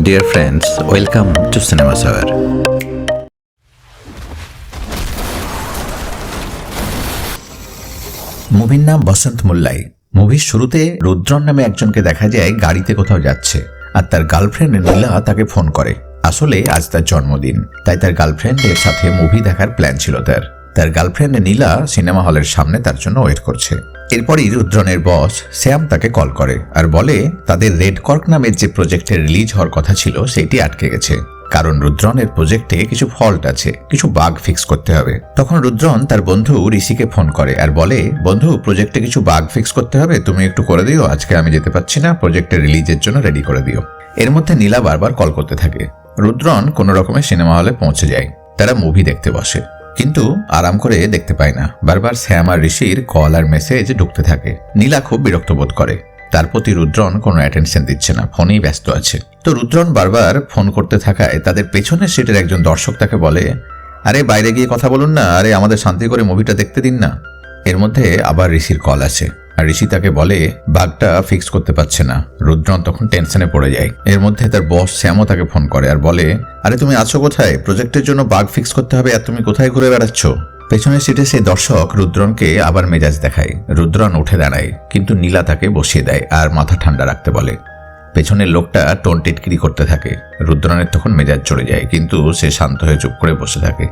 Dear friends, welcome to Cinema Savar. মুভির নাম বসন্ত মুল্লাই। মুভির শুরুতে রুদ্রন নামে একজনকে দেখা যায় গাড়িতে কোথাও যাচ্ছে, আর তার গার্লফ্রেন্ড নীলা তাকে ফোন করে। আসলে আজ তার জন্মদিন, তাই তার গার্লফ্রেন্ডের সাথে মুভি দেখার প্ল্যান ছিল তার গার্লফ্রেন্ড নীলা সিনেমা হলের সামনে তার জন্য ওয়েট করছে। এরপরই রুদ্রনের বস শ্যাম তাকে কল করে আর বলে তাদের রেড কর্ক নামের যে প্রজেক্টে রিলিজ হওয়ার কথা ছিল সেটি আটকে গেছে, কারণ রুদ্রনের প্রজেক্টে কিছু ফল্ট আছে, কিছু বাগ ফিক্স করতে হবে। তখন রুদ্রন তার বন্ধু ঋষিকে ফোন করে আর বলে, বন্ধু প্রজেক্টে কিছু বাগ ফিক্স করতে হবে, তুমি একটু করে দিও, আজকে আমি যেতে পারছি না, প্রজেক্টের রিলিজের জন্য রেডি করে দিও। এর মধ্যে নীলা বারবার কল করতে থাকে। রুদ্রন কোনো রকমের সিনেমা হলে পৌঁছে যায়। তারা মুভি দেখতে বসে, কিন্তু আরাম করে দেখতে পায় না। বারবার শ্যাম আর ঋষির কল আর মেসেজ ঢুকতে থাকে। নীলা খুব বিরক্ত বোধ করে। তার প্রতি রুদ্রন কোনো অ্যাটেনশন দিচ্ছে না, ফোনেই ব্যস্ত আছে। তো রুদ্রন বারবার ফোন করতে থাকায় তাদের পেছনের সিটের একজন দর্শক তাকে বলে, আরে বাইরে গিয়ে কথা বলুন না, আরে আমাদের শান্তি করে মুভিটা দেখতে দিন না। এর মধ্যে আবার ঋষির কল আসে আর ঋষি তাকে বলে বাগটা ফিক্স করতে পারছে না। রুদ্রন তখন টেনশনে পড়ে যায়। এর মধ্যে তার বস শ্যামও তাকে ফোন করে আর বলে, আরে তুমি আছো কোথায়, প্রজেক্টের জন্য বাগ ফিক্স করতে হবে, আর তুমি কোথায় ঘুরে বেড়াচ্ছ? পেছনের সিটে সেই দর্শক রুদ্রনকে আবার মেজাজ দেখায়। রুদ্রন উঠে দাঁড়ায়, কিন্তু নীলা তাকে বসিয়ে দেয় আর মাথা ঠান্ডা রাখতে বলে। পেছনের লোকটা টোন টিটকিরি করতে থাকে। রুদ্রনের তখন মেজাজ চড়ে যায়, কিন্তু সে শান্ত হয়ে চুপ করে বসে থাকে।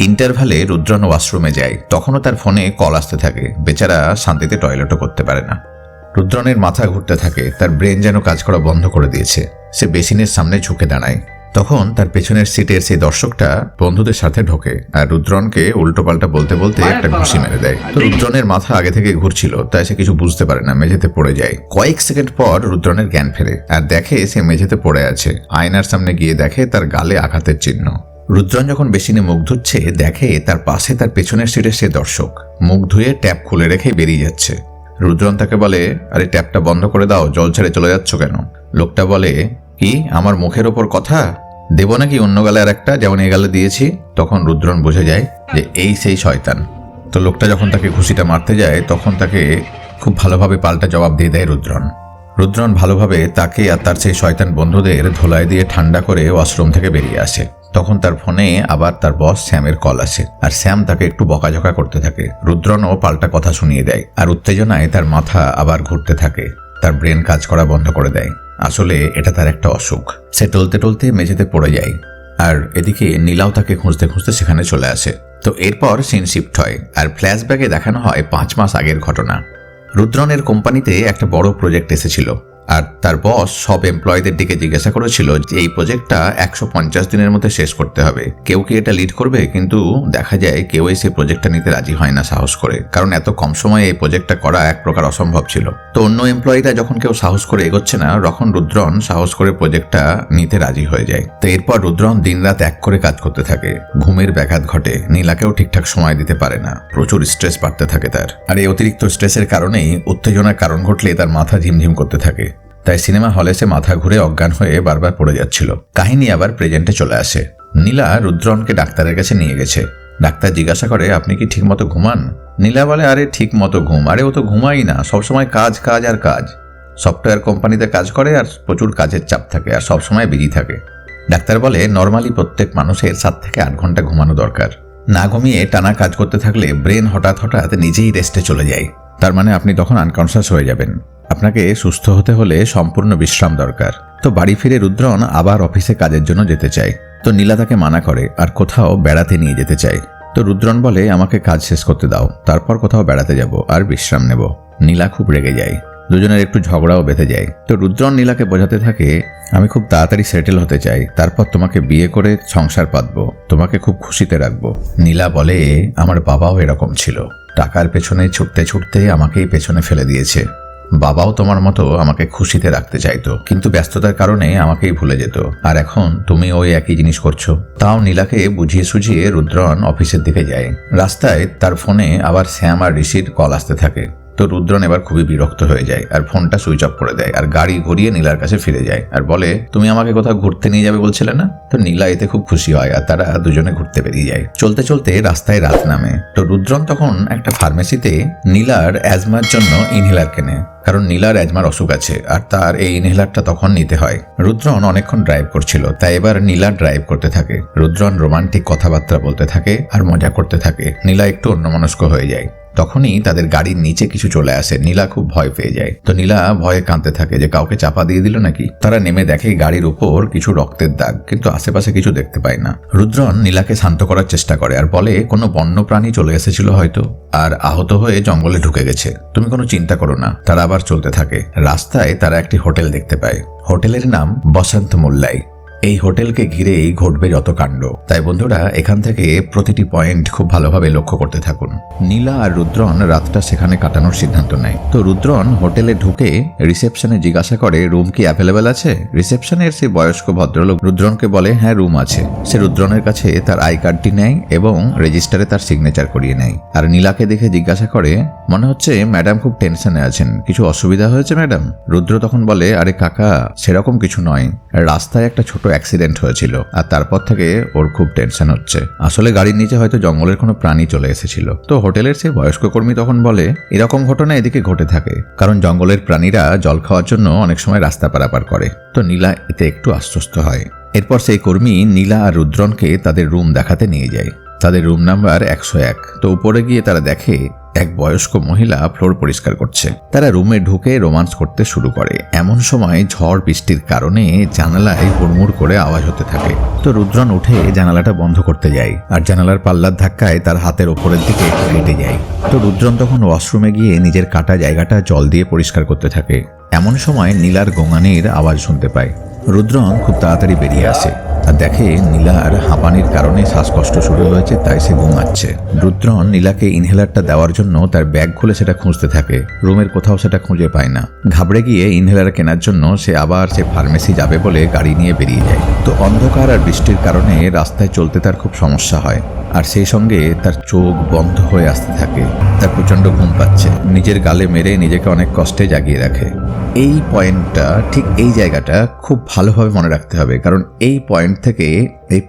ইন্টারভালে রুদ্রন ওয়াশরুমে যায়, তখনও তার ফোনে কল আসতে থাকে। বেচারা শান্তিতে টয়লেটও করতে পারে না। রুদ্রনের মাথা ঘুরতে থাকে, তার ব্রেন যেন কাজ করা বন্ধ করে দিয়েছে। সে বেসিনের সামনে ঝুঁকে দাঁড়ায়। তখন তার পেছনের সিটের সেই দর্শকটা বন্ধুদের সাথে ঢোকে আর রুদ্রনকে উল্টোপাল্টা বলতে বলতে একটা ঘুষি মেরে দেয়। তো রুদ্রনের মাথা আগে থেকে ঘুরছিল, তাই সে কিছু বুঝতে পারে না, মেঝেতে পড়ে যায়। কয়েক সেকেন্ড পর রুদ্রনের জ্ঞান ফেরে আর দেখে সে মেঝেতে পড়ে আছে। আয়নার সামনে গিয়ে দেখে তার গালে আঘাতের চিহ্ন। রুদ্রন যখন বেসিনে মুখ ধুচ্ছে, দেখে তার পাশে তার পেছনের সিটের সে দর্শক মুখ ধুয়ে ট্যাপ খুলে রেখে বেরিয়ে যাচ্ছে। রুদ্রন তাকে বলে, আরে ট্যাপটা বন্ধ করে দাও, জল ছেড়ে চলে যাচ্ছ কেন? লোকটা বলে, কি আমার মুখের ওপর কথা দেব নাকি অন্য গালে আর একটা, যেমন এই গালে দিয়েছি? তখন রুদ্রন বুঝে যায় যে এই সেই শয়তান। তো লোকটা যখন তাকে ঘুষিটা মারতে যায়, তখন তাকে খুব ভালোভাবে পাল্টা জবাব দিয়ে দেয় রুদ্রন ভালোভাবে তাকে আর তার সেই শয়তান বন্ধুদের ধোলাই দিয়ে ঠান্ডা করে ওয়াশরুম থেকে বেরিয়ে আসে। তখন তার ফোনে আবার তার বস শ্যামের কল আসে আর শ্যাম তাকে একটু বকাঝকা করতে থাকে। রুদ্রনও পাল্টা কথা শুনিয়ে দেয় আর উত্তেজনায় তার মাথা আবার ঘুরতে থাকে। তার ব্রেন কাজ করা বন্ধ করে দেয়। আসলে এটা তার একটা অসুখ। সে টলতে টলতে মেঝেতে পড়ে যায় আর এদিকে নীলাও তাকে খুঁজতে খুঁজতে সেখানে চলে আসে। তো এরপর সিন শিফট হয় আর ফ্ল্যাশব্যাকে দেখানো হয় 5 মাস আগের ঘটনা। রুদ্রনের কোম্পানিতে একটা বড় প্রজেক্ট এসেছিল আর তার বস সব এমপ্লয়ীদের দিকে জিজ্ঞাসা করেছিল যে এই প্রজেক্টটা 150 দিনের মধ্যে শেষ করতে হবে, কেউ কি এটা লিড করবে? কিন্তু দেখা যায় কেউ সেই প্রজেক্টটা নিতে রাজি হয় না সাহস করে, কারণ এত কম সময়ে এই প্রজেক্টটা করা এক প্রকার অসম্ভব ছিল। তো অন্য এমপ্লয়ীরা যখন কেউ সাহস করে এগোচ্ছে না, তখন রুদ্রন সাহস করে প্রজেক্টটা নিতে রাজি হয়ে যায়। তো এরপর রুদ্রন দিনরাত এক করে কাজ করতে থাকে। ঘুমের ব্যাঘাত ঘটে, নীলাকেও ঠিকঠাক সময় দিতে পারে না, প্রচুর স্ট্রেস বাড়তে থাকে তার। আর এই অতিরিক্ত স্ট্রেসের কারণেই উত্তেজনার কারণ ঘটলে তার মাথা ঝিমঝিম করতে থাকে। তাই সিনেমা হলে সে মাথা ঘুরে অজ্ঞান হয়ে বারবার পড়ে যাচ্ছিল। কাহিনী আবার প্রেজেন্টে চলে আসে। নীলা রুদ্রনকে ডাক্তারের কাছে নিয়ে গেছে। ডাক্তার জিজ্ঞাসা করে, আপনি কি ঠিক মতো ঘুমান? নীলা বলে, আরে ঠিক মতো ঘুম? আরে ও তো ঘুমাই না, সবসময় কাজ কাজ আর কাজ। সফটওয়্যার কোম্পানিতে কাজ করে আর প্রচুর কাজের চাপ থাকে আর সবসময় বিজি থাকে। ডাক্তার বলে, নর্মালি প্রত্যেক মানুষের 7 থেকে 8 ঘন্টা ঘুমানো দরকার। না ঘুমিয়ে টানা কাজ করতে থাকলে ব্রেন হঠাৎ হঠাৎ নিজেই রেস্টে চলে যায়। তার মানে আপনি তখন আনকনশিয়াস হয়ে যাবেন। আপনাকে সুস্থ হতে হলে সম্পূর্ণ বিশ্রাম দরকার। তো বাড়ি ফিরে রুদ্রন আবার অফিসে কাজের জন্য যেতে চায়। তো নীলা তাকে মানা করে আর কোথাও বেড়াতে নিয়ে যেতে চায়। তো রুদ্রন বলে, আমাকে কাজ শেষ করতে দাও, তারপর কোথাও বেড়াতে যাব আর বিশ্রাম নেব। নীলা খুব রেগে যায়, দুজনের একটু ঝগড়াও বেঁধে যায়। তো রুদ্রন নীলাকে বোঝাতে থাকে, আমি খুব তাড়াতাড়ি সেটেল হতে চাই, তারপর তোমাকে বিয়ে করে সংসার পাতবো, তোমাকে খুব খুশিতে রাখবো। নীলা বলে, আমার বাবাও এরকম ছিল, টাকার পেছনে ছুটতে ছুটতে আমাকেই পেছনে ফেলে দিয়েছে। বাবাও তোমার মতো আমাকে খুশিতে রাখতে চাইতো, কিন্তু ব্যস্ততার কারণে আমাকেই ভুলে যেত, আর এখন তুমি ওই একই জিনিস করছো। তাও নীলাকে বুঝিয়ে সুঝিয়ে রুদ্রন অফিসের দিকে যায়। রাস্তায় তার ফোনে আবার শ্যাম আর ঋষির কল আসতে থাকে। তো রুদ্রন এবার খুবই বিরক্ত হয়ে যায় আর ফোনটা সুইচ অফ করে দেয় আর গাড়ি ঘুরিয়ে নীলার কাছে ফিরে যায় আর বলে, তুমি আমাকে কোথাও ঘুরতে নিয়ে যাবে বলছিলে না? তো নীলা এতে খুব খুশি হয় আর তারা দুজনে ঘুরতে বেরিয়ে যায়। চলতে চলতে রাস্তায় রাত নামে। তো রুদ্রন তখন একটা ফার্মেসিতে নীলার অ্যাজমার জন্য ইনহেলার কেনে, কারণ নীলার অ্যাজমার অসুখ আছে আর তার এই ইনহেলারটা তখন নিতে হয়। রুদ্রন অনেকক্ষণ ড্রাইভ করছিল, তাই এবার নীলা ড্রাইভ করতে থাকে। রুদ্রন রোমান্টিক কথাবার্তা বলতে থাকে আর মজা করতে থাকে। নীলা একটু অন্যমনস্ক হয়ে যায়। তখনই তাদের গাড়ির নিচে কিছু চলে আসে। নীলা খুব ভয় পেয়ে যায়। তো নীলা ভয়ে কাঁদতে থাকে যে কাউকে চাপা দিয়ে দিল নাকি। তারা নেমে দেখে গাড়ির উপর কিছু রক্তের দাগ, কিন্তু আশেপাশে কিছু দেখতে পায় না। রুদ্রন নীলাকে শান্ত করার চেষ্টা করে আর বলে, কোনো বন্য প্রাণী চলে এসেছিল হয়তো আর আহত হয়ে জঙ্গলে ঢুকে গেছে, তুমি কোনো চিন্তা করো না। তারা আবার চলতে থাকে। রাস্তায় তারা একটি হোটেল দেখতে পায়। হোটেলের নাম বসন্ত মোল্লাই। এই হোটেলকে ঘিরেই ঘটবে যত কাণ্ড। তাই বন্ধুরা, এখান থেকে প্রতিটি পয়েন্ট খুব ভালোভাবে লক্ষ্য করতে থাকুন। নীলা আর রুদ্রন রাতটা সেখানে কাটানোর সিদ্ধান্ত নেয়। তো রুদ্রন হোটেলে ঢুকে রিসেপশনে জিজ্ঞাসা করে, রুম কি অ্যাভেলেবেল আছে? রিসেপশনের সেই বয়স্ক ভদ্রলোক রুদ্রনকে বলে, হ্যাঁ রুম আছে। সে রুদ্রনের কাছে তার আই কার্ডটি নেয় এবং রেজিস্টারে তার সিগনেচার করিয়ে নেয়। আর নীলাকে দেখে জিজ্ঞাসা করে, মনে হচ্ছে ম্যাডাম খুব টেনশনে আছেন, কিছু অসুবিধা হয়েছে ম্যাডাম? রুদ্র তখন বলে, আরে কাকা, সেরকম কিছু নয়, রাস্তায় একটা ছোট অ্যাক্সিডেন্ট হয়েছিল আর তারপর থেকে ওর খুব টেনশন হচ্ছে। আসলে গাড়ির নিচে হয়তো জঙ্গলের কোনো প্রাণী চলে এসেছিল। তো হোটেলের সেই বয়স্ক কর্মী তখন বলে, এরকম ঘটনা এদিকে ঘটে থাকে, কারণ জঙ্গলের প্রাণীরা জল খাওয়ার জন্য অনেক সময় রাস্তা পারাপার করে। তো নীলা এতে একটু আশ্বস্ত হয়। এরপর সেই কর্মী নীলা আর রুদ্রনকে তাদের রুম দেখাতে নিয়ে যায়। তাদের রুম নাম্বার 101। তো উপরে গিয়ে তারা দেখে এক বয়স্ক মহিলা ফ্লোর পরিষ্কার করছে। তারা রুমে ঢুকে রোমান্স করতে শুরু করে। এমন সময় ঝড় বৃষ্টির কারণে জানালায় হুড়মুড় করে আওয়াজ হতে থাকে। তো রুদ্রন উঠে জানালাটা বন্ধ করতে যায় আর জানালার পাল্লার ধাক্কায় তার হাতের ওপরের দিকে কেটে যায়। তো রুদ্রন তখন ওয়াশরুমে গিয়ে নিজের কাটা জায়গাটা জল দিয়ে পরিষ্কার করতে থাকে। এমন সময় নীলার গোঙানির আওয়াজ শুনতে পায়। রুদ্রন খুব তাড়াতাড়ি বেরিয়ে আসে আর দেখে নীলার হাঁপানির কারণে শ্বাসকষ্ট শুরু হয়েছে, তাই সে ঘুমাচ্ছে। রুদ্রন নীলাকে ইনহেলারটা দেওয়ার জন্য তার ব্যাগ খুলে সেটা খুঁজতে থাকে। রুমের কোথাও সেটা খুঁজে পায় না। ঘাবড়ে গিয়ে ইনহেলার কেনার জন্য সে আবার সে ফার্মেসি যাবে বলে গাড়ি নিয়ে বেরিয়ে যায়। তো অন্ধকার আর বৃষ্টির কারণে রাস্তায় চলতে তার খুব সমস্যা হয় আর সেই সঙ্গে তার চোখ বন্ধ হয়ে আসতে থাকে। তার প্রচণ্ড ঘুম পাচ্ছে। নিজের গালে মেরে নিজেকে অনেক কষ্টে জাগিয়ে রাখে। এই পয়েন্টটা, ঠিক এই জায়গাটা খুব ভালোভাবে মনে রাখতে হবে, কারণ এই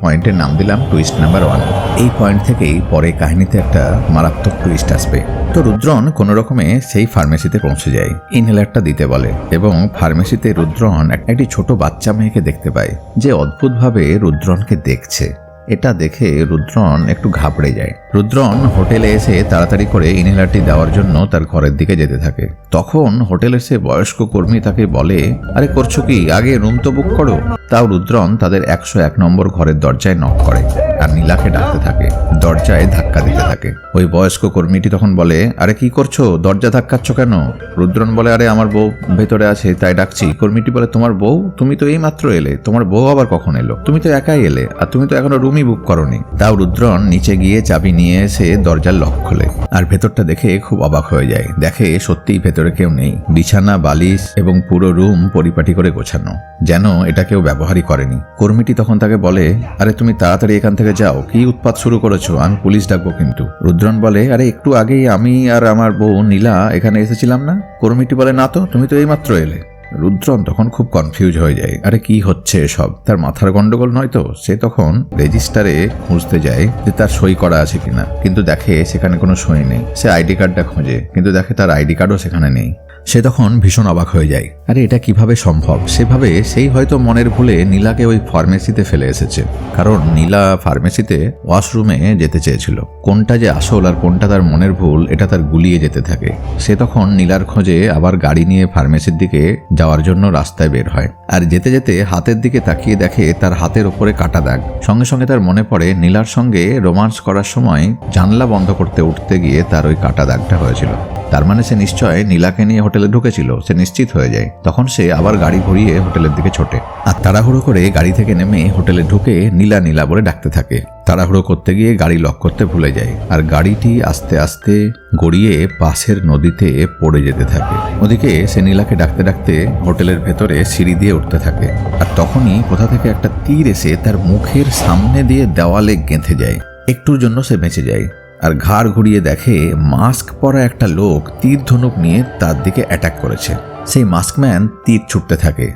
পয়েন্টের নাম দিলাম টুইস্ট নাম্বার 1। এই পয়েন্ট থেকেই পরে কাহিনীতে একটা মারাত্মক টুইস্ট আসবে। তো রুদ্রন কোনো রকমে সেই ফার্মেসিতে পৌঁছে যায়। ইনহেলারটা দিতে বলে এবং ফার্মেসিতে রুদ্রন একটি ছোট বাচ্চা মেয়েকে দেখতে পায় যে অদ্ভুতভাবে রুদ্রনকে দেখছে। এটা দেখে রুদ্রন একটু ঘাবড়ে যায়। রুদ্রন হোটেলে এসে তাড়াতাড়ি করে ইনহেলারটি দেওয়ার জন্য তার ঘরের দিকে যেতে থাকে। তখন হোটেলের সে বয়স্ক কর্মী তাকে বলে, আরে করছো কি, আগে রুম তো বুক করো। তাও রুদ্রন তাদের 101 নম্বর ঘরের দরজায় নক করে আর নীলাকে ডাকতে থাকে। দরজায় ধাক্কা দিতে থাকে। ওই বয়স্ক কর্মীটি তখন বলে, আরে কি করছো, দরজা ধাক্কাচ্ছ কেন? রুদ্রন বলে, আরে আমার বউ ভেতরে আছে তাই ডাকছি। কর্মীটি বলে, তোমার বউ? তুমি তো এই মাত্র এলে, তোমার বউ আবার কখন এলো? তুমি তো একাই এলে আর তুমি তো এখনো রুমই বুক করোনি। তাও রুদ্রন নিচে গিয়ে চাবি নিয়ে এসে দরজার লক খোলে আর ভেতরটা দেখে খুব অবাক হয়ে যায়। দেখে সত্যিই ভেতরে কেউ নেই। বিছানা, বালিশ এবং পুরো রুম পরিপাটি করে গোছানো, যেন এটা কেউ ব্যবহারই করেনি। কর্মীটি তখন তাকে বলে, আরে তুমি তাড়াতাড়ি এখান থেকে যাও, কি উৎপাত শুরু করেছো, আমি পুলিশ ডাকবো কিন্তু। রুদ্রন বলে, আরে একটু আগেই আমি আর আমার বউ নীলা এখানে এসেছিলাম না? কর্মীটি বলে, না তো, তুমি তো এইমাত্র এলে। রুদ্রন তখন খুব কনফিউজ হয়ে যায়। আরে কি হচ্ছে এসব, তার মাথার গন্ডগোল নয় তো? সে তখন রেজিস্টারে খুঁজতে যায় যে তার সই করা আছে কিনা, কিন্তু দেখে সেখানে কোনো সই নেই। সে আইডি কার্ডটা খোঁজে, কিন্তু দেখে তার আইডি কার্ডও সেখানে নেই। সে তখন ভীষণ অবাক হয়ে যায়। আরে এটা কিভাবে সম্ভব? সেভাবে সেই হয়তো মনের ভুলে নীলাকে ওই ফার্মেসিতে ফেলে এসেছে, কারণ নীলা ফার্মেসিতে ওয়াশরুমে যেতে চেয়েছিল। কোনটা যে আসল আর কোনটা তার মনের ভুল, এটা তার গুলিয়ে যেতে থাকে। সে তখন নীলার খোঁজে আবার গাড়ি নিয়ে ফার্মেসির দিকে যাওয়ার জন্য রাস্তায় বের হয় আর যেতে যেতে হাতের দিকে তাকিয়ে দেখে তার হাতের ওপরে কাটা দাগ। সঙ্গে সঙ্গে তার মনে পড়ে নীলার সঙ্গে রোমান্স করার সময় জানলা বন্ধ করতে উঠতে গিয়ে তার ওই কাটা দাগটা হয়েছিল। তার মানে সে নিশ্চয় নীলাকে নিয়ে হোটেলে ঢুকেছিল, সে নিশ্চিত হয়ে যায়। তখন সে আবার গাড়ি ঘুরিয়ে হোটেলের দিকে ছোটে আর তাড়াহুড়ো করে গাড়ি থেকে নেমে হোটেলে ঢুকে নীলা নীলা বলে ডাকতে থাকে। তাড়াহুড়ো করতে গিয়ে গাড়ি লক করতে ভুলে যায় আর গাড়িটি আস্তে আস্তে গড়িয়ে পাশের নদীতে পড়ে যেতে থাকে। ওদিকে সে নীলাকে ডাকতে ডাকতে হোটেলের ভেতরে সিঁড়ি দিয়ে উঠতে থাকে আর তখনই কোথা থেকে একটা তীর এসে তার মুখের সামনে দিয়ে দেওয়ালে গেঁথে যায়। একটুর জন্য সে বেঁচে যায়, আর ঘাড় ঘুরিয়ে দেখে মাস্ক পরা একটা লোক তীর ধনুক নিয়ে তার দিকে অ্যাটাক করেছে। সেই মাস্কম্যান তীর ছুটতে থাকে,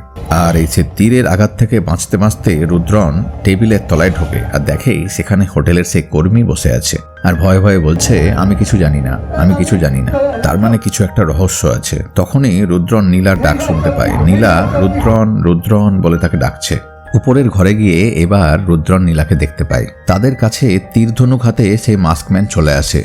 আর এই সে তীরের আঘাত থেকে বাঁচতে বাঁচতে রুদ্রন টেবিলের তলায় ঢোকে আর দেখে সেখানে হোটেলের সেই কর্মী বসে আছে আর ভয়ে ভয়ে বলছে, আমি কিছু জানি না, আমি কিছু জানি না। তার মানে কিছু একটা রহস্য আছে। তখনই রুদ্রন নীলার ডাক শুনতে পায়। নীলা রুদ্রন রুদ্রন বলে তাকে ডাকছে। উপরের ঘরে গিয়ে এবার রুদ্রন নীলাকে দেখতে পায়। তাদের কাছে তীর ধনুক হাতে সেই মাস্কম্যান চলে আসে।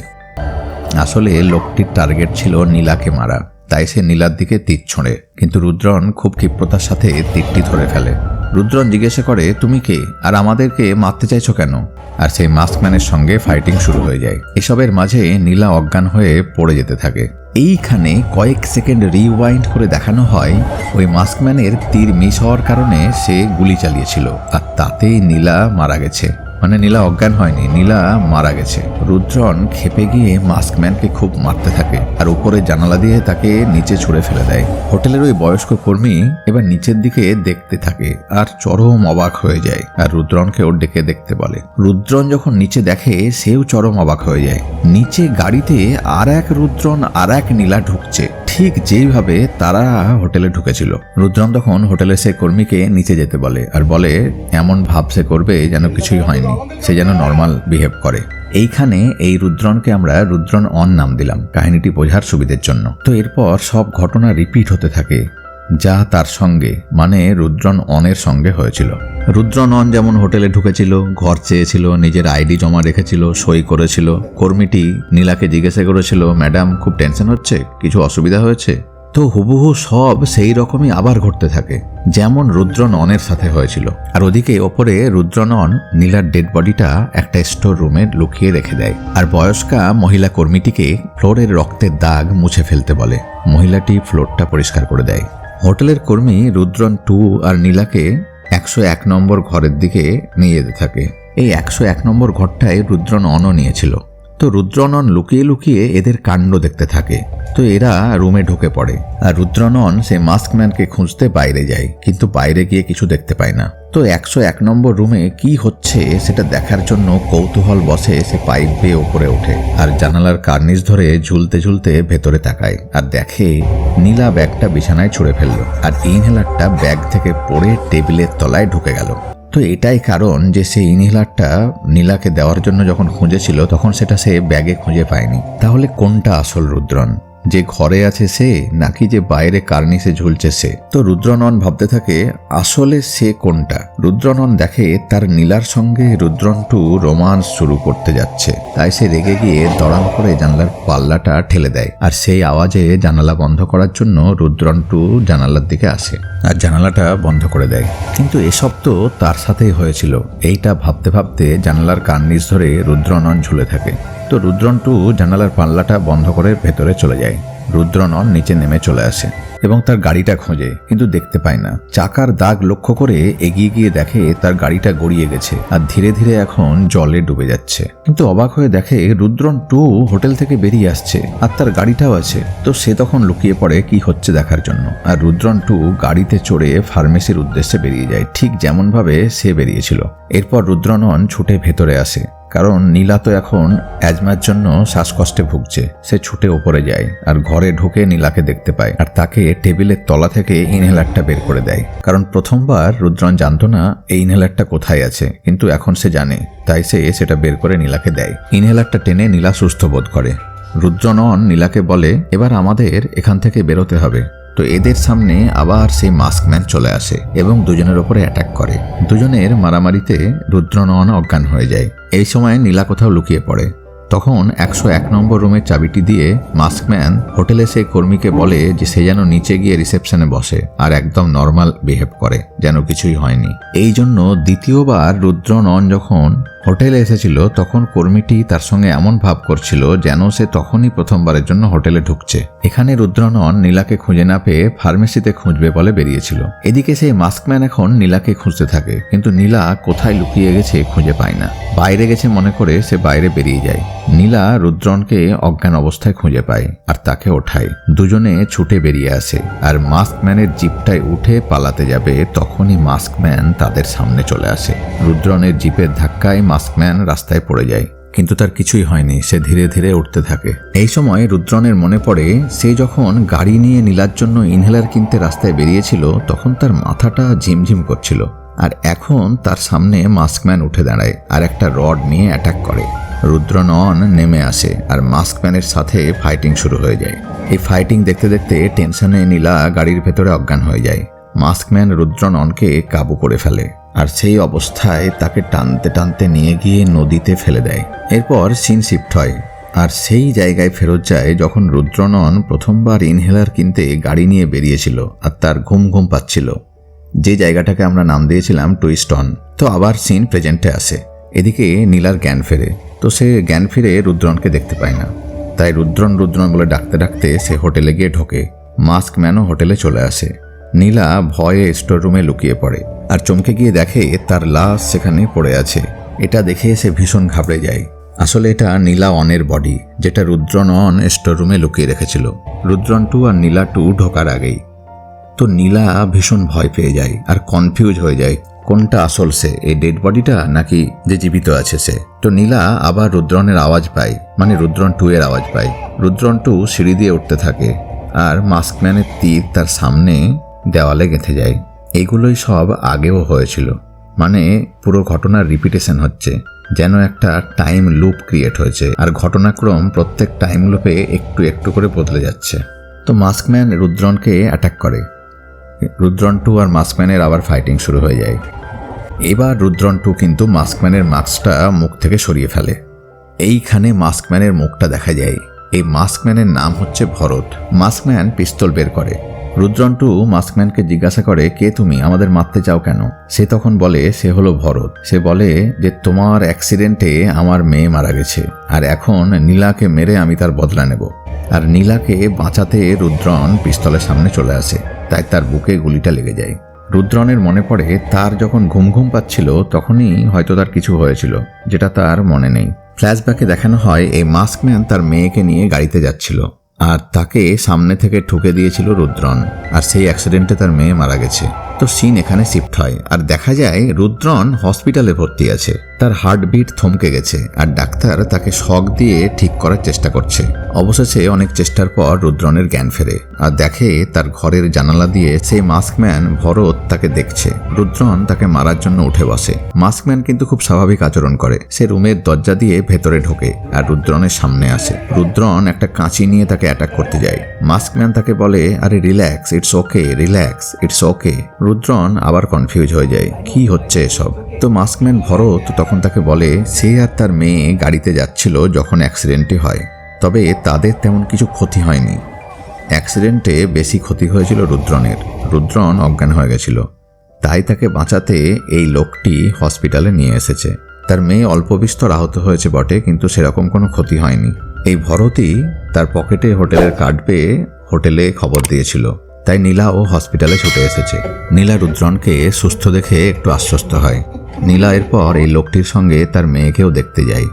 আসলে লোকটির টার্গেট ছিল নীলাকে মারা, তাই সে নীলার দিকে তীর ছোঁড়ে, কিন্তু রুদ্রন খুব ক্ষিপ্রতার সাথে তীরটি ধরে ফেলে। রুদ্রন জিজ্ঞাসা করে, তুমি কে আর আমাদেরকে মারতে চাইছো কেন? আর সেই মাস্কম্যানের সঙ্গে ফাইটিং শুরু হয়ে যায়। এসবের মাঝে নীলা অজ্ঞান হয়ে পড়ে যেতে থাকে। এইখানে কয়েক সেকেন্ড রিওয়াইন্ড করে দেখানো হয় ওই মাস্কম্যানের তীর মিস হওয়ার কারণে সে গুলি চালিয়েছিল, আর তাতেই নীলা মারা গেছে। মানে নীলা অজ্ঞান হয়নি, নীলা মারা গেছে। রুদ্রন খেপে গিয়ে মাস্কম্যানকে খুব মারতে থাকে আর উপরে জানালা দিয়ে তাকে নিচে ছুঁড়ে ফেলে দেয়। হোটেলের ওই বয়স্ক কর্মী এবার নিচের দিকে দেখতে থাকে আর চরম অবাক হয়ে যায়, আর রুদ্রনকে ওর ডেকে দেখতে বলে। রুদ্রন যখন নিচে দেখে সেও চরম অবাক হয়ে যায়। নিচে গাড়িতে আর এক রুদ্রন আর এক নীলা ঢুকছে, ঠিক যেইভাবে তারা হোটেলে ঢুকেছিল। রুদ্রন তখন হোটেলের সে কর্মীকে নিচে যেতে বলে আর বলে এমন ভাব সে করবে যেন কিছুই হয়নি, সে যেন নর্মাল বিহেভ করে। এইখানে এই রুদ্রনকে আমরা রুদ্রন অন নাম দিলাম কাহিনীটি বোঝার সুবিধের জন্য। তো এরপর সব ঘটনা রিপিট হতে থাকে যা তার সঙ্গে মানে রুদ্রন অনের সঙ্গে হয়েছিল। রুদ্রন অন যেমন হোটেলে ঢুকেছিল, ঘর চেয়েছিল, নিজের আইডি জমা রেখেছিল, সই করেছিল। কর্মীটি নীলাকে জিজ্ঞাসা করেছিল, ম্যাডাম খুব টেনশন হচ্ছে, কিছু অসুবিধা হয়েছে? তো হুবহু সব সেই রকমই আবার ঘটতে থাকে যেমন রুদ্রন অনের সাথে হয়েছিল। আর ওদিকে ওপরে রুদ্রন অন নীলার ডেড বডিটা একটা স্টোর রুমে লুকিয়ে রেখে দেয় আর বয়স্কা মহিলা কর্মীটিকে ফ্লোরের রক্তের দাগ মুছে ফেলতে বলে। মহিলাটি ফ্লোরটা পরিষ্কার করে দেয়। হোটেলের কর্মী রুদ্রন 2 আর নীলাকে 101 নম্বর ঘরের দিকে নিয়ে যেতে থাকে। এই 101 নম্বর ঘরটায় রুদ্রন অনও নিয়েছিল। তো রুদ্রনন লুকিয়ে লুকিয়ে এদের কাণ্ড দেখতে থাকে। তো এরা রুমে ঢুকে পড়ে আর রুদ্রনন সে মাস্কম্যানকে খুঁজতে বাইরে যায়, কিন্তু বাইরে গিয়ে কিছু দেখতে পায় না। তো 101 নম্বর রুমে কি হচ্ছে সেটা দেখার জন্য কৌতূহল বসে সে পাইপ বেয়ে ওপরে ওঠে আর জানালার কার্নিশ ধরে ঝুলতে ঝুলতে ভেতরে তাকায় আর দেখে নীলা ব্যাগটা বিছানায় ছুঁড়ে ফেললো আর ইনহেলারটা ব্যাগ থেকে পড়ে টেবিলের তলায় ঢুকে গেল। তো এটাই কারণ যে সেই ইনহেলারটা নীলাকে দেওয়ার জন্য যখন খুঁজেছিল তখন সেটা সে ব্যাগে খুঁজে পায়নি। তাহলে কোনটা আসল রুদ্রন, যে ঘরে আছে সে নাকি যে বাইরে কার্নিসে ঝুলছে সে? তো রুদ্রনন ভাবতে থাকে আসলে সে কোনটা। রুদ্রনন দেখে তার নীলার সঙ্গে রুদ্রন 2 রোমান্স শুরু করতে যাচ্ছে, তাই সে রেগে গিয়ে দড়াম করে জানালার পাল্লাটা ঠেলে দেয় আর সেই আওয়াজে জানালা বন্ধ করার জন্য রুদ্রন 2 জানালার দিকে আসে আর জানালাটা বন্ধ করে দেয়। কিন্তু এসব তো তার সাথেই হয়েছিল। এইটা ভাবতে ভাবতে জানালার কার্নিস ধরে রুদ্রনন ঝুলে থাকে। তো রুদ্রন 2 জানালার পাল্লাটা বন্ধ করে ভেতরে চলে যায়। রুদ্রনন নিচে নেমে চলে আসে এবং তার গাড়িটা খোঁজে, কিন্তু দেখতে পায় না। চাকার দাগ লক্ষ্য করে এগিয়ে গিয়ে দেখে তার গাড়িটা গড়িয়ে গেছে আর ধীরে ধীরে এখন জলে ডুবে যাচ্ছে। কিন্তু অবাক হয়ে দেখে রুদ্রন 2 হোটেল থেকে বেরিয়ে আসছে আর তার গাড়িটাও আছে। তো সে তখন লুকিয়ে পড়ে কি হচ্ছে দেখার জন্য, আর রুদ্রন 2 গাড়িতে চড়ে ফার্মেসির উদ্দেশ্যে বেরিয়ে যায়, ঠিক যেমন ভাবে সে বেরিয়েছিল। এরপর রুদ্রনন ছুটে ভেতরে আসে, কারণ নীলা তো এখন অ্যাজমার জন্য শ্বাসকষ্টে ভুগছে। সে ছুটে ওপরে যায় আর ঘরে ঢুকে নীলাকে দেখতে পায় আর তাকে টেবিলের তলা থেকে ইনহেলারটা বের করে দেয়। কারণ প্রথমবার রুদ্রন জানতো না এই ইনহেলারটা কোথায় আছে, কিন্তু এখন সে জানে, তাই সে সেটা বের করে নীলাকে দেয়। ইনহেলারটা টেনে নীলা সুস্থ বোধ করে। রুদ্রনন নীলাকে বলে এবার আমাদের এখান থেকে বেরোতে হবে। তো এদের সামনে আবার সেই মাস্কম্যান চলে আসে এবং দুজনের ওপরে অ্যাটাক করে। দুজনের মারামারিতে রুদ্রনন অজ্ঞান হয়ে যায়। এই সময় নীলা কোথাও লুকিয়ে পড়ে। তখন 101 নম্বর রুমের চাবিটি দিয়ে মাস্কম্যান হোটেলে সেই কর্মীকে বলে যে সে যেন নিচে গিয়ে রিসেপশনে বসে আর একদম নর্মাল বিহেভ করে, যেন কিছুই হয়নি। এই জন্য দ্বিতীয়বার রুদ্রনন যখন হোটেলে এসেছিল তখন কর্মীটি তার সঙ্গে এমন ভাব করছিল যেন সে তখনই প্রথমবারের জন্য হোটেলে ঢুকছে। এখানে রুদ্রনন নীলাকে খুঁজে না পেয়ে ফার্মেসিতে খুঁজবে বলে বেরিয়েছিল। এদিকে সেই মাস্কম্যান এখন নীলাকে খুঁজতে থাকে, কিন্তু নীলা কোথায় লুকিয়ে গেছে খুঁজে পায় না। বাইরে গেছে মনে করে সে বাইরে বেরিয়ে যায়। নীলা রুদ্রনকে অজ্ঞান অবস্থায় খুঁজে পায় আর তাকে ওঠায়। দুজনে ছুটে বেরিয়ে আসে আর মাস্কম্যানের জিপটায় উঠে পালাতে যাবে, তখনই মাস্কম্যান তাদের সামনে চলে আসে। রুদ্রনের জিপের ধাক্কায় মাস্কম্যান রাস্তায় পড়ে যায়। কিন্তু তার কিছুই হয়নি, সে ধীরে ধীরে উঠতে থাকে। এই সময় রুদ্রনের মনে পড়ে সে যখন গাড়ি নিয়ে নীলার জন্য ইনহেলার কিনতে রাস্তায় বেরিয়েছিল তখন তার মাথাটা ঝিমঝিম করছিল, আর এখন তার সামনে মাস্কম্যান উঠে দাঁড়ায় আর একটা রড নিয়ে অ্যাটাক করে। রুদ্রনন নেমে আসে আর মাস্কম্যানের সাথে ফাইটিং শুরু হয়ে যায়। এই ফাইটিং দেখতে দেখতে টেনশনে নীলা গাড়ির ভেতরে অজ্ঞান হয়ে যায়। মাস্কম্যান রুদ্রননকে কাবু করে ফেলে আর সেই অবস্থায় তাকে টানতে টানতে নিয়ে গিয়ে নদীতে ফেলে দেয়। এরপর সিন শিফট হয় আর সেই জায়গায় ফেরত যায় যখন রুদ্রনন প্রথমবার ইনহেলার কিনতে গাড়ি নিয়ে বেরিয়েছিল আর তার ঘুম ঘুম পাচ্ছিল, যে জায়গাটাকে আমরা নাম দিয়েছিলাম টুইস্ট অন। তো আবার সিন প্রেজেন্টে আসে। এদিকে নীলার জ্ঞান ফেরে, তো সে জ্ঞান ফিরে রুদ্রনকে দেখতে পায় না। তাই রুদ্রন রুদ্রন বলে ডাকতে ডাকতে সে হোটেলে গিয়ে ঢোকে। মাস্কম্যানও হোটেলে চলে আসে। নীলা ভয়ে স্টোর রুমে লুকিয়ে পড়ে আর চমকে গিয়ে দেখে তার লাশ সেখানে পড়ে আছে। এটা দেখে সে ভীষণ ঘাবড়ে যায়। আসলে এটা নীলা অনের বডি, যেটা রুদ্রন অন স্টোর রুমে লুকিয়ে রেখেছিল রুদ্রন 2 আর নীলা 2 ঢোকার আগেই। তো নীলা ভীষণ ভয় পেয়ে যায় আর কনফিউজ হয়ে যায় কোনটা আসল সে, এই ডেড বডিটা নাকি যে জীবিত আছে সে। তো নীলা আবার রুদ্রনের আওয়াজ পায়, মানে রুদ্রন 2 এর আওয়াজ পায়। রুদ্রন 2 সিঁড়ি দিয়ে উঠতে থাকে আর মাস্কম্যানের তীর তার সামনে দেওয়ালে গেঁথে যায়। এগুলোই সব আগেও হয়েছিল, মানে পুরো ঘটনার রিপিটেশন হচ্ছে, যেন একটা টাইম লুপ ক্রিয়েট হয়েছে আর ঘটনাক্রম প্রত্যেক টাইম লুপে একটু একটু করে বদলে যাচ্ছে। তো মাস্কম্যান রুদ্রনকে অ্যাটাক করে। রুদ্রন 2 আর মাস্কম্যানের আবার ফাইটিং শুরু হয়ে যায়। এবার রুদ্রন 2 কিন্তু মাস্কম্যানের মাস্কটা মুখ থেকে সরিয়ে ফেলে। এইখানে মাস্কম্যানের মুখটা দেখা যায়। এই মাস্কম্যানের নাম হচ্ছে ভরত। মাস্কম্যান পিস্তল বের করে। রুদ্রন 2 মাস্কম্যানকে জিজ্ঞাসা করে, কে তুমি, আমাদের মারতে চাও কেন? সে তখন বলে সে হলো ভরত। সে বলে যে তোমার অ্যাক্সিডেন্টে আমার মেয়ে মারা গেছে আর এখন নীলাকে মেরে আমি তার বদলা নেব। আর নীলাকে বাঁচাতে রুদ্রন পিস্তলের সামনে চলে আসে, তাই তার বুকে গুলিটা লেগে যায়। রুদ্রনের মনে পড়ে তার যখন ঘুম ঘুম পাচ্ছিল তখনই হয়তো তার কিছু হয়েছিল, যেটা তার মনে নেই। ফ্ল্যাশব্যাকে দেখানো হয় এই মাস্কম্যান তার মেয়েকে নিয়ে গাড়িতে যাচ্ছিল আর তাকে সামনে থেকে ঠুকে দিয়েছিল রুদ্রন, আর সেই অ্যাক্সিডেন্টে তার মেয়ে মারা গেছে। তো সিন এখানে শিফট হয় আর দেখা যায় রুদ্রন হসপিটালে ভর্তি আছে। তার হার্টবিট থমকে গেছে আর ডাক্তার তাকে শক দিয়ে ঠিক করার চেষ্টা করছে। অবশেষে অনেক চেষ্টার পর রুদ্রনের জ্ঞান ফেরে আর দেখে তার ঘরের জানালা দিয়ে সেই মাস্কম্যান ভরত তাকে দেখছে। রুদ্রন তাকে মারার জন্য উঠে বসে। মাস্কম্যান কিন্তু খুব স্বাভাবিক আচরণ করে। সে রুমের দরজা দিয়ে ভেতরে ঢোকে আর রুদ্রনের সামনে আসে। রুদ্রন একটা কাঁচি নিয়ে তাকে অ্যাটাক করতে যায়। মাস্কম্যান তাকে বলে, আরে relax, it's okay, relax, it's okay. Rudran আবার কনফিউজ হয়ে যায়, কি হচ্ছে এসব। তো মাস্কম্যান ভরত তখন তাকে বলে সে আর তার মেয়ে গাড়িতে যাচ্ছিল যখন অ্যাক্সিডেন্টটি হয়, তবে তাদের তেমন কিছু ক্ষতি হয়নি। অ্যাক্সিডেন্টে বেশি ক্ষতি হয়েছিল রুদ্রনের। রুদ্রন অজ্ঞান হয়ে গেছিল, তাই তাকে বাঁচাতে এই লোকটি হসপিটালে নিয়ে এসেছে। তার মেয়ে অল্প বিস্তর আহত হয়েছে বটে, কিন্তু সেরকম কোনো ক্ষতি হয়নি। এই ভরতই তার পকেটে হোটেলের কার্ড পেয়ে হোটেলে খবর দিয়েছিল, তাই নীলা ও হসপিটালে ছুটে এসেছে। নীলা রুদ্রনকে সুস্থ দেখে একটু আশ্বস্ত হয়। নীলা এরপর এই লোকটির সঙ্গে তার মেয়েকেও দেখতে যায়,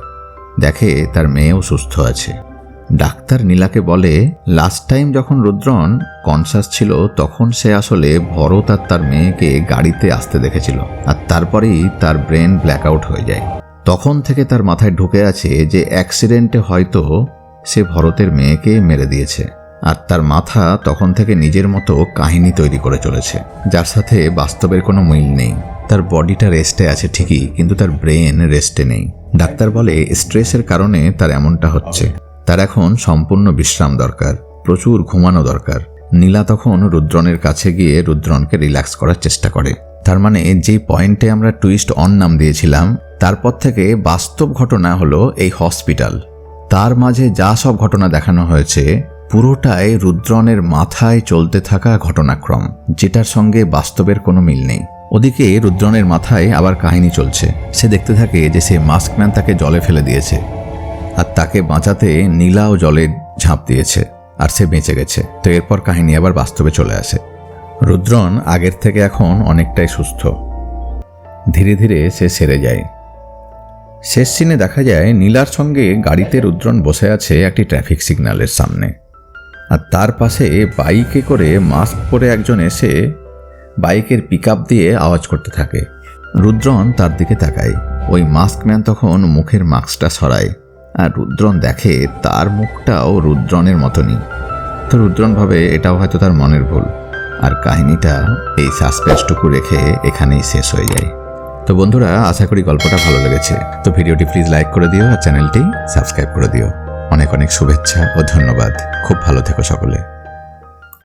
দেখে তার মেয়েও সুস্থ আছে। ডাক্তার নীলাকে বলে লাস্ট টাইম যখন রুদ্রন কনসাস ছিল তখন সে আসলে ভরত আর তার মেয়েকে গাড়িতে আসতে দেখেছিল, আর তারপরেই তার ব্রেন ব্ল্যাকআউট হয়ে যায়। তখন থেকে তার মাথায় ঢুকে আছে যে অ্যাক্সিডেন্টে হয়তো সে ভরতের মেয়েকে মেরে দিয়েছে, আর তার মাথা তখন থেকে নিজের মতো কাহিনী তৈরি করে চলেছে, যার সাথে বাস্তবের কোনো মিল নেই। তার বডিটা রেস্টে আছে ঠিকই, কিন্তু তার ব্রেন রেস্টে নেই। ডাক্তার বলে স্ট্রেসের কারণে তার এমনটা হচ্ছে। তার এখন সম্পূর্ণ বিশ্রাম দরকার, প্রচুর ঘুমানো দরকার। নীলা তখন রুদ্রনের কাছে গিয়ে রুদ্রনকে রিল্যাক্স করার চেষ্টা করে। তার মানে যে পয়েন্টে আমরা টুইস্ট অন নাম দিয়েছিলাম, তারপর থেকে বাস্তব ঘটনা হলো এই হসপিটাল। তার মাঝে যা সব ঘটনা দেখানো হয়েছে পুরোটাই রুদ্রনের মাথায় চলতে থাকা ঘটনাক্রম, যেটার সঙ্গে বাস্তবের কোনো মিল নেই। ওদিকে রুদ্রনের মাথায় আবার কাহিনী চলছে। সে দেখতে থাকে যে সে মাস্কম্যান তাকে জলে ফেলে দিয়েছে, আর তাকে বাঁচাতে নীলাও জলে ঝাঁপ দিয়েছে, আর সে বেঁচে গেছে। তো এরপর কাহিনী আবার বাস্তবে চলে আসে। রুদ্রন আগের থেকে এখন অনেকটাই সুস্থ, ধীরে ধীরে সে সেরে যায়। শেষ সিনে দেখা যায় নীলার সঙ্গে গাড়িতে রুদ্রন বসে আছে একটি ট্রাফিক সিগন্যালের সামনে, আর তার পাশে বাইকে করে মাস্ক পরে একজন এসে বাইকের পিকআপ দিয়ে আওয়াজ করতে থাকে। রুদ্রন তার দিকে তাকায়। ওই মাস্কম্যান তখন মুখের মাস্কটা সরায়, আর রুদ্রন দেখে তার মুখটাও রুদ্রনের মতনই। তো রুদ্রন ভাবে এটাও হয়তো তার মনের ভুল, আর কাহিনীটা এই সাসপেন্সটুকু রেখে এখানেই শেষ হয়ে যায়। তো বন্ধুরা, আশা করি গল্পটা ভালো লেগেছে। তো ভিডিওটি প্লিজ লাইক করে দিও আর চ্যানেলটি সাবস্ক্রাইব করে দিও। অনেক অনেক শুভেচ্ছা ও ধন্যবাদ। খুব ভালো থেকো সকলে।